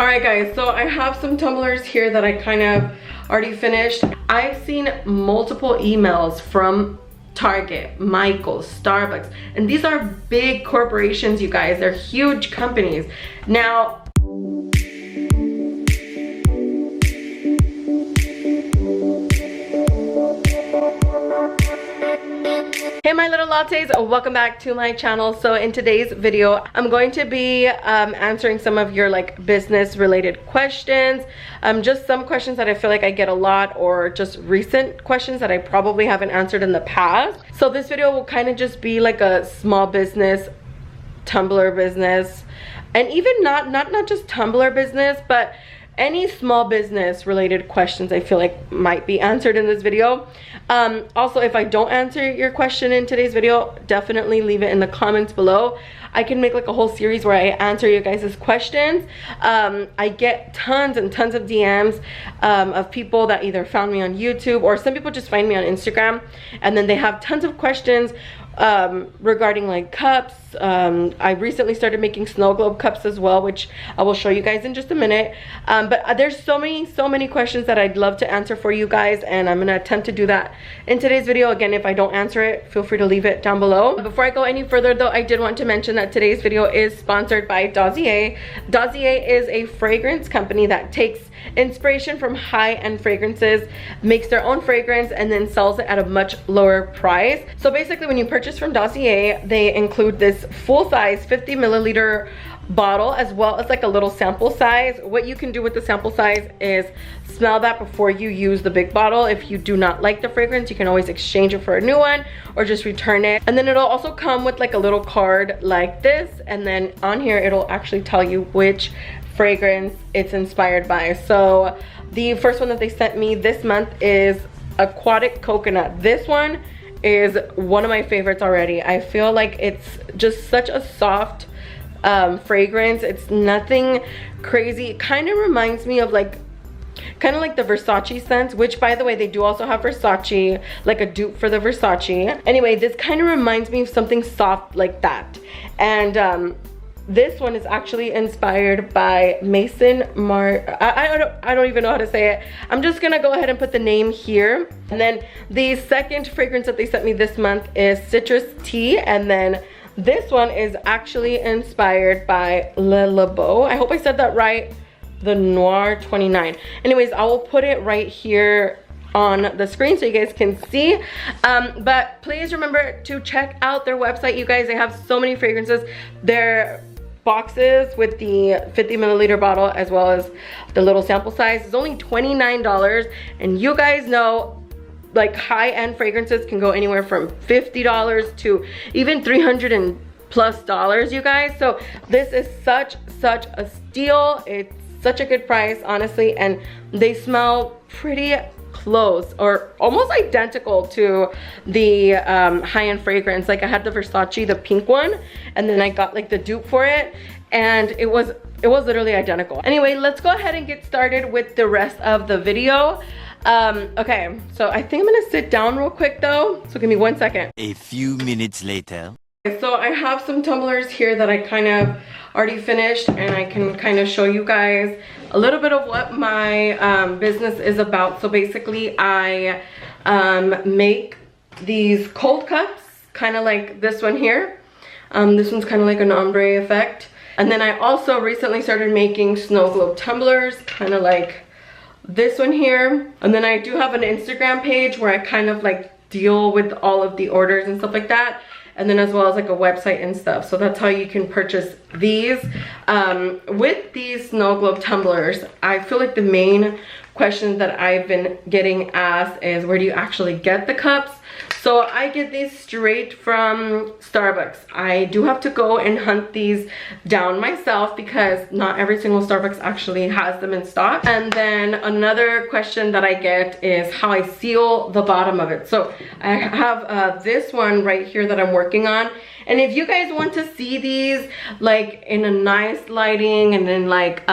Alright guys, so I have some tumblers here that I kind of already finished. I've seen multiple emails from Target, Michael's, Starbucks, and these are big corporations, you guys. They're huge companies. Now, hey my little lattes, welcome back to my channel. So in today's video I'm going to be answering some of your like business related questions, just some questions that I feel like I get a lot, or just recent questions that I probably haven't answered in the past. So this video will kind of just be like a small business, Tumbler business, and even not just Tumbler business, but any small business related questions I feel like might be answered in this video. Also, if I don't answer your question in today's video, definitely leave it in the comments below. I can make like a whole series where I answer you guys' questions. I get tons and tons of DMs of people that either found me on YouTube, or some people just find me on Instagram, and then they have tons of questions regarding like cups. I recently started making snow globe cups as well, which I will show you guys in just a minute. But there's so many questions that I'd love to answer for you guys, and I'm gonna attempt to do that in today's video. Again, if I don't answer it, feel free to leave it down below. Before I go any further though, I did want to mention that today's video is sponsored by Dossier. Dossier is a fragrance company that takes inspiration from high-end fragrances, makes their own fragrance, and then sells it at a much lower price. So basically, when you purchase from Dossier, they include this full-size 50 milliliter bottle, as well as like a little sample size. What you can do with the sample size is smell that before you use the big bottle. If you do not like the fragrance, you can always exchange it for a new one or just return it. And then it'll also come with like a little card like this, and then on here it'll actually tell you which fragrance it's inspired by. So the first one that they sent me this month is Aquatic Coconut. This one is one of my favorites already. I feel like it's just such a soft fragrance. It's nothing crazy. It kind of reminds me of like kind of like the Versace scent, which by the way, they do also have Versace, like a dupe for the Versace. Anyway, this kind of reminds me of something soft like that. And this one is actually inspired by Mason I don't even know how to say it. I'm just gonna go ahead and put the name here. And then the second fragrance that they sent me this month is Citrus Tea, and then this one is actually inspired by Le Labo. I hope I said that right. The Noir 29. Anyways, I will put it right here on the screen so you guys can see. But please remember to check out their website, you guys. They have so many fragrances. Their boxes with the 50 milliliter bottle, as well as the little sample size, is only $29. And you guys know, like, high-end fragrances can go anywhere from $50 to even $300+ you guys. So this is such a steal. It's such a good price, honestly, and they smell pretty close or almost identical to the high-end fragrance. Like, I had the Versace, the pink one, and then I got like the dupe for it, and it was literally identical. Anyway, let's go ahead and get started with the rest of the video. Okay, so I think I'm gonna sit down real quick though, so give me 1 second. A few minutes later. So I have some tumblers here that I kind of already finished, and I can kind of show you guys a little bit of what my business is about. So basically, I make these cold cups, kind of like this one here. This one's kind of like an ombre effect. And then I also recently started making snow globe tumblers, kind of like this one here. And then I do have an Instagram page where I kind of like deal with all of the orders and stuff like that, and then as well as like a website and stuff. So that's how you can purchase these. With these snow globe tumblers, I feel like the main question that I've been getting asked is, where do you actually get the cups? So I get these straight from Starbucks. I do have to go and hunt these down myself because not every single Starbucks actually has them in stock. And then another question that I get is how I seal the bottom of it. So I have this one right here that I'm working on. And if you guys want to see these like in a nice lighting, and then like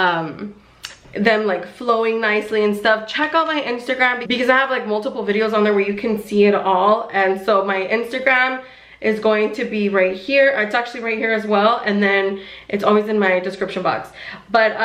them like flowing nicely and stuff, check out my Instagram, because I have like multiple videos on there where you can see it all. And so my Instagram is going to be right here. It's actually right here as well, and then it's always in my description box. But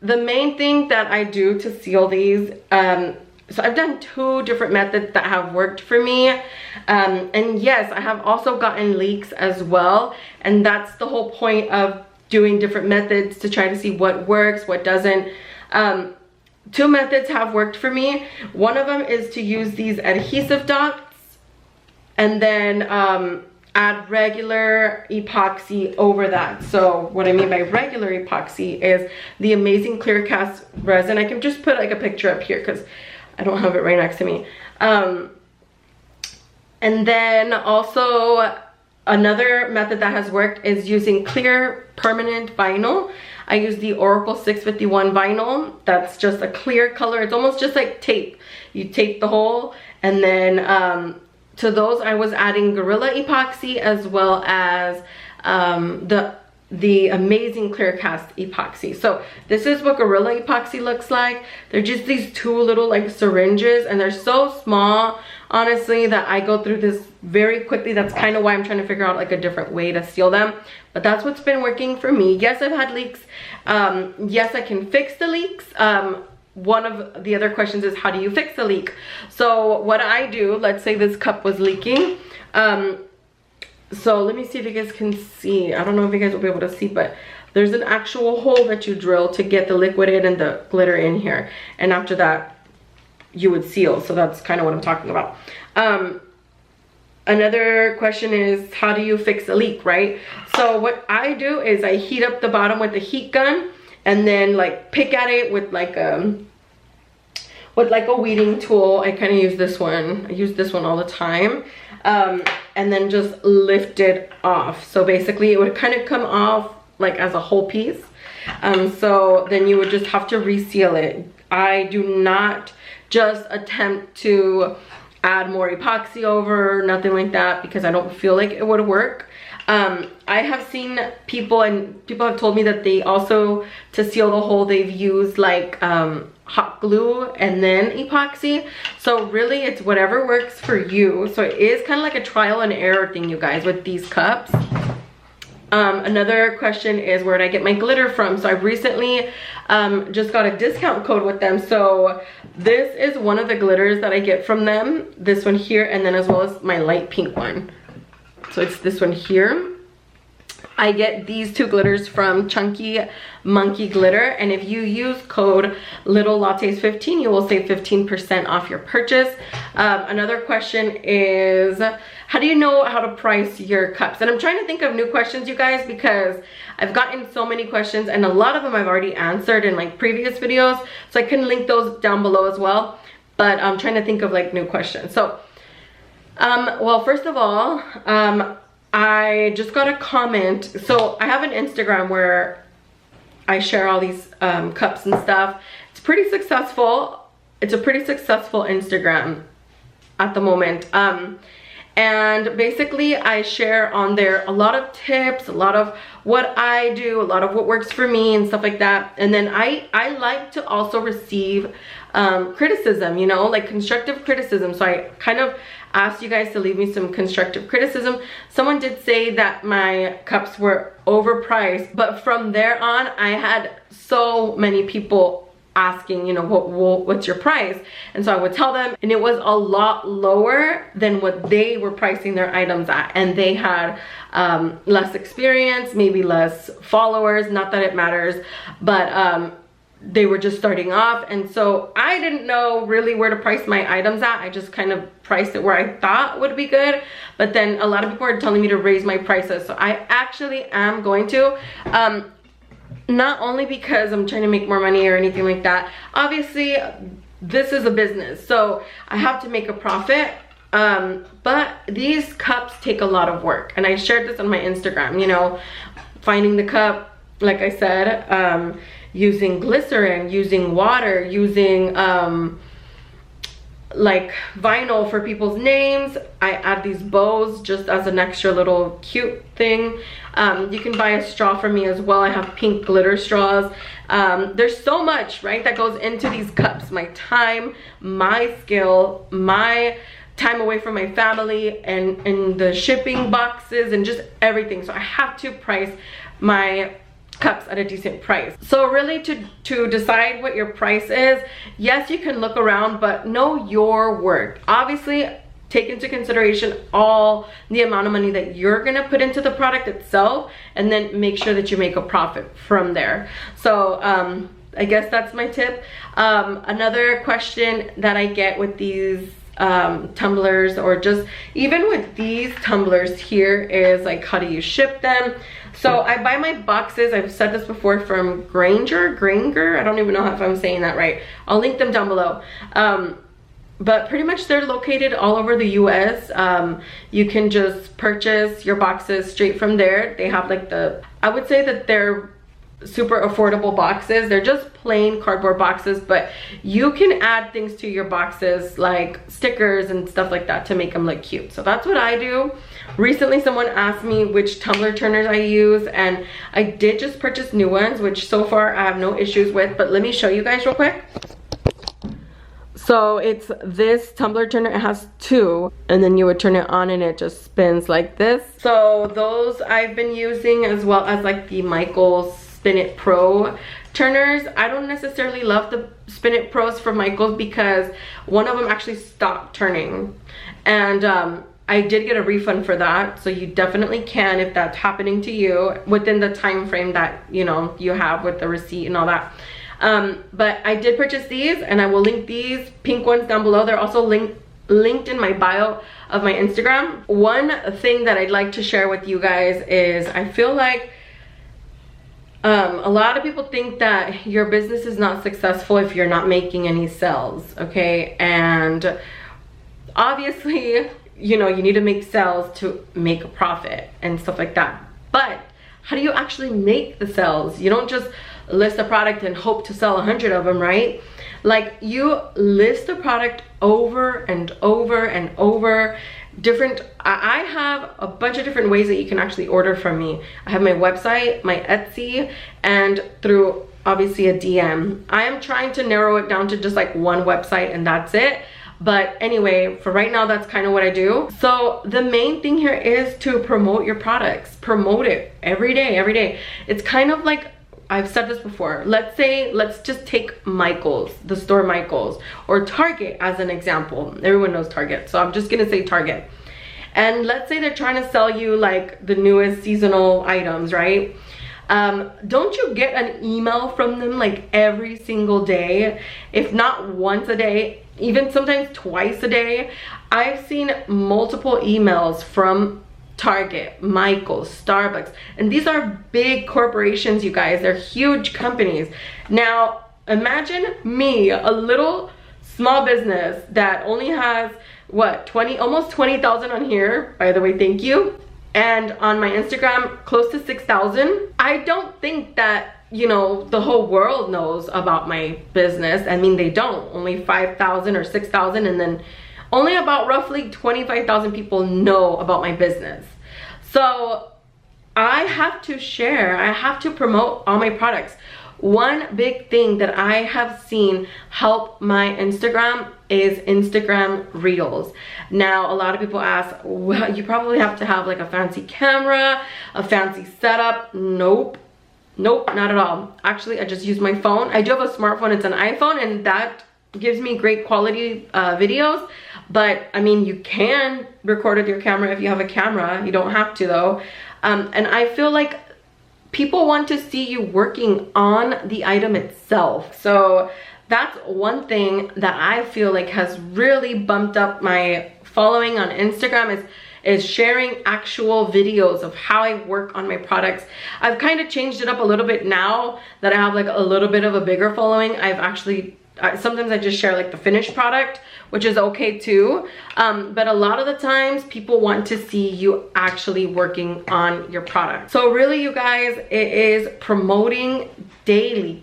the main thing that I do to seal these, so I've done 2 different methods that have worked for me. And yes, I have also gotten leaks as well. And that's the whole point of doing different methods, to try to see what works, what doesn't. 2 methods have worked for me. One of them is to use these adhesive dots and then add regular epoxy over that. So what I mean by regular epoxy is the amazing clear cast resin. I can just put like a picture up here because I don't have it right next to me. And then also another method that has worked is using clear permanent vinyl. I use the Oracle 651 vinyl. That's just a clear color. It's almost just like tape. You tape the hole, and then to those I was adding Gorilla epoxy as well as the amazing clear cast epoxy. So this is what Gorilla epoxy looks like. They're just these 2 little like syringes, and they're so small, honestly, that I go through this very quickly. That's kind of why I'm trying to figure out like a different way to seal them, but that's what's been working for me. Yes, I've had leaks. Yes, I can fix the leaks. One of the other questions is, how do you fix a leak? So what I do, let's say this cup was leaking. So let me see if you guys can see. I don't know if you guys will be able to see, but there's an actual hole that you drill to get the liquid in and the glitter in here. And after that, you would seal. So that's kind of what I'm talking about. Another question is, how do you fix a leak, right? So what I do is I heat up the bottom with the heat gun, and then like pick at it with like a weeding tool. I kind of use this one. I use this one all the time. And then just lift it off. So basically it would kind of come off like as a whole piece. So then you would just have to reseal it. I do not just attempt to add more epoxy over, nothing like that, because I don't feel like it would work. I have seen people, and people have told me that they also, to seal the hole, they've used like hot glue and then epoxy. So really it's whatever works for you. So it is kind of like a trial and error thing, you guys, with these cups. Another question is, where did I get my glitter from? So I recently just got a discount code with them. So this is one of the glitters that I get from them, this one here, and then as well as my light pink one. So it's this one here. I get these 2 glitters from Chunky Monkey Glitter, and if you use code LittleLattes15, you will save 15% off your purchase. Another question is, how do you know how to price your cups? And I'm trying to think of new questions, you guys, because I've gotten so many questions, and a lot of them I've already answered in like previous videos, so I can link those down below as well. But I'm trying to think of like new questions. So well, first of all, I just got a comment. So I have an Instagram where I share all these cups and stuff. It's pretty successful. It's a pretty successful Instagram at the moment. And basically I share on there a lot of tips, a lot of what I do, a lot of what works for me and stuff like that. And then I like to also receive criticism, you know, like constructive criticism. So I kind of asked you guys to leave me some constructive criticism. Someone did say that my cups were overpriced, but from there on I had so many people asking, you know, what's your price? And so I would tell them, and it was a lot lower than what they were pricing their items at, and they had less experience, maybe less followers, not that it matters, but they were just starting off. And so I didn't know really where to price my items at. I just kind of priced it where I thought would be good, but then a lot of people are telling me to raise my prices, so I actually am going to, not only because I'm trying to make more money or anything like that. Obviously this is a business, so I have to make a profit, but these cups take a lot of work, and I shared this on my Instagram, you know, finding the cup, like I said, using glycerin, using water, using like vinyl for people's names. I add these bows just as an extra little cute thing. You can buy a straw from me as well. I have pink glitter straws. There's so much, right, that goes into these cups. My time, my skill, my time away from my family, and the shipping boxes and just everything. So I have to price my cups at a decent price. So really to decide what your price is, yes, you can look around, but know your worth. Obviously, take into consideration all the amount of money that you're gonna put into the product itself, and then make sure that you make a profit from there. So I guess that's my tip. Another question that I get with these tumblers, or just even with these tumblers here, is like, how do you ship them? So I buy my boxes, I've said this before, from Granger, I don't even know if I'm saying that right. I'll link them down below. But pretty much they're located all over the US. You can just purchase your boxes straight from there. They have like I would say that they're super affordable boxes. They're just plain cardboard boxes, but you can add things to your boxes like stickers and stuff like that to make them look cute. So that's what I do. Recently someone asked me which tumbler turners I use, and I did just purchase new ones, which so far I have no issues with, but let me show you guys real quick. So it's this tumbler turner. It has two, and then you would turn it on and it just spins like this. So those I've been using, as well as like the Michaels Spin It Pro turners. I don't necessarily love the Spin It Pros from Michaels because one of them actually stopped turning, and I did get a refund for that. So you definitely can, if that's happening to you, within the time frame that you have with the receipt and all that. But I did purchase these, and I will link these pink ones down below. They're also linked in my bio of my Instagram. One thing that I'd like to share with you guys is, I feel like a lot of people think that your business is not successful if you're not making any sales, okay? And obviously, you need to make sales to make a profit and stuff like that. But how do you actually make the sales? You don't just list a product and hope to sell 100 of them, right? Like, you list the product over and over and over. I have a bunch of different ways that you can actually order from me. I have my website, my Etsy, and through obviously a DM. I am trying to narrow it down to just like one website, and that's it. But anyway, for right now, that's kind of what I do. So the main thing here is to promote your products. Promote it every day. It's kind of like, I've said this before. Let's just take Michaels, the store Michaels, or Target as an example. Everyone knows Target, so I'm just gonna say Target. And let's say they're trying to sell you like the newest seasonal items, right? Don't you get an email from them like every single day, if not once a day, even sometimes twice a day? I've seen multiple emails from Target, Michaels, Starbucks, and these are big corporations, you guys. They're huge companies. Now imagine me, a little small business that only has what, almost 20,000 on here, by the way, thank you, and on my Instagram close to 6,000. I don't think that the whole world knows about my business. I mean, they don't. Only 5,000 or 6,000, and then only about roughly 25,000 people know about my business. So I have to share, I have to promote all my products. One big thing that I have seen help my Instagram is Instagram Reels. Now, a lot of people ask, well, you probably have to have like a fancy camera, a fancy setup. Nope, not at all. Actually, I just use my phone. I do have a smartphone, it's an iPhone, and that gives me great quality videos. But I mean, you can record with your camera if you have a camera. You don't have to though. And I feel like people want to see you working on the item itself. So that's one thing that I feel like has really bumped up my following on Instagram, is sharing actual videos of how I work on my products. I've kind of changed it up a little bit now that I have like a little bit of a bigger following. Sometimes I just share like the finished product, which is okay too. But a lot of the times people want to see you actually working on your product. So really, you guys, it is promoting daily.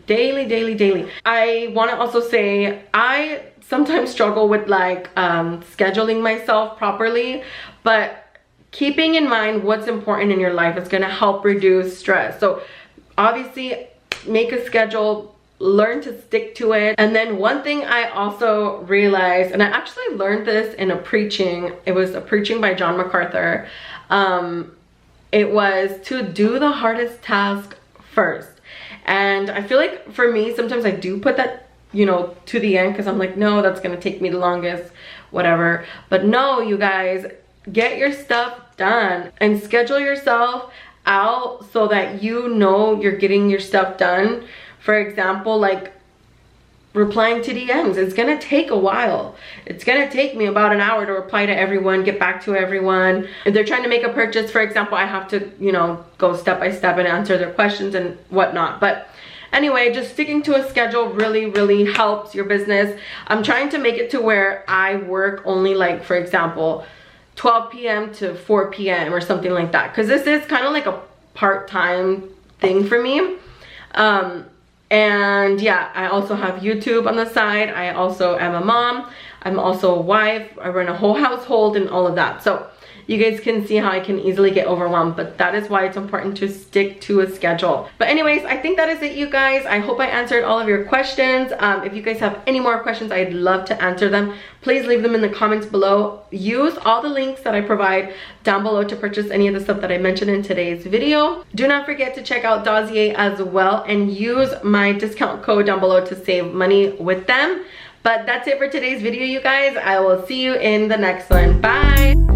I want to also say, I sometimes struggle with like scheduling myself properly, but keeping in mind what's important in your life is going to help reduce stress. So obviously, make a schedule, learn to stick to it. And then one thing I also realized, and I actually learned this in a preaching, it was a preaching by John MacArthur. It was to do the hardest task first. And I feel like for me, sometimes I do put that, you know, to the end, because I'm like, no, that's gonna take me the longest, whatever. But no, you guys, get your stuff done and schedule yourself out so that you know you're getting your stuff done. For example, like replying to DMs, it's gonna take a while. It's gonna take me about an hour to reply to everyone, get back to everyone. If they're trying to make a purchase, for example, I have to, you know, go step by step and answer their questions and whatnot. But anyway, just sticking to a schedule really helps your business. I'm trying to make it to where I work only, like, for example, 12 p.m. to 4 p.m. or something like that, because this is kind of like a part-time thing for me. And yeah, I also have YouTube on the side. I also am a mom. I'm also a wife. I run a whole household and all of that. So you guys can see how I can easily get overwhelmed, but that is why it's important to stick to a schedule. But anyways, I think that is it, you guys. I hope I answered all of your questions. If you guys have any more questions, I'd love to answer them. Please leave them in the comments below. Use all the links that I provide down below to purchase any of the stuff that I mentioned in today's video. Do not forget to check out Dossier as well and use my discount code down below to save money with them. But that's it for today's video, you guys. I will see you in the next one. Bye.